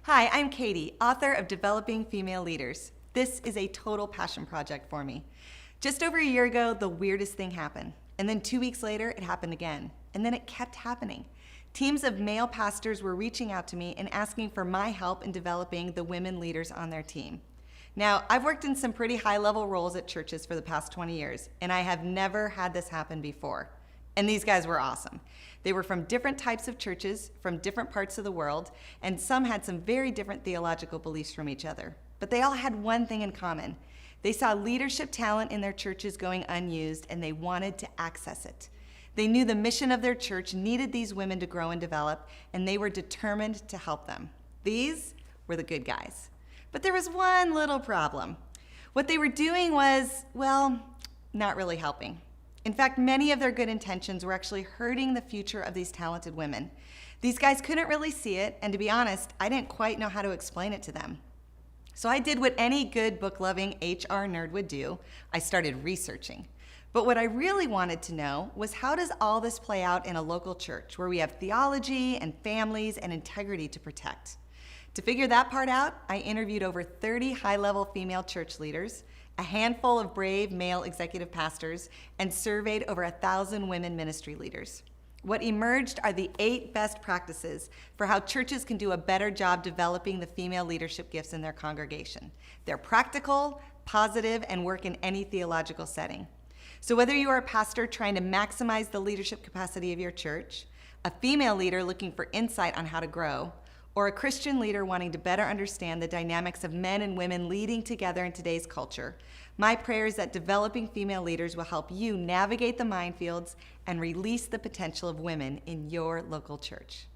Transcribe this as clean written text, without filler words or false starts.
Hi, I'm Kadi, author of Developing Female Leaders. This is a total passion project for me. Just over a year ago, the weirdest thing happened. And then 2 weeks later, it happened again. And then it kept happening. Teams of male pastors were reaching out to me and asking for my help in developing the women leaders on their team. Now, I've worked in some pretty high-level roles at churches for the past 20 years, and I have never had this happen before. And these guys were awesome. They were from different types of churches, from different parts of the world, and some had some very different theological beliefs from each other. But they all had one thing in common. They saw leadership talent in their churches going unused, and they wanted to access it. They knew the mission of their church needed these women to grow and develop, and they were determined to help them. These were the good guys. But there was one little problem. What they were doing was, well, not really helping. In fact, many of their good intentions were actually hurting the future of these talented women. These guys couldn't really see it, and to be honest, I didn't quite know how to explain it to them. So I did what any good book-loving HR nerd would do. I started researching. But what I really wanted to know was, how does all this play out in a local church where we have theology and families and integrity to protect? To figure that part out, I interviewed over 30 high-level female church leaders, a handful of brave male executive pastors, and surveyed over 1,000 women ministry leaders. What emerged are the 8 best practices for how churches can do a better job developing the female leadership gifts in their congregation. They're practical, positive, and work in any theological setting. So whether you are a pastor trying to maximize the leadership capacity of your church, a female leader looking for insight on how to grow, or a Christian leader wanting to better understand the dynamics of men and women leading together in today's culture, my prayer is that developing female leaders will help you navigate the minefields and release the potential of women in your local church.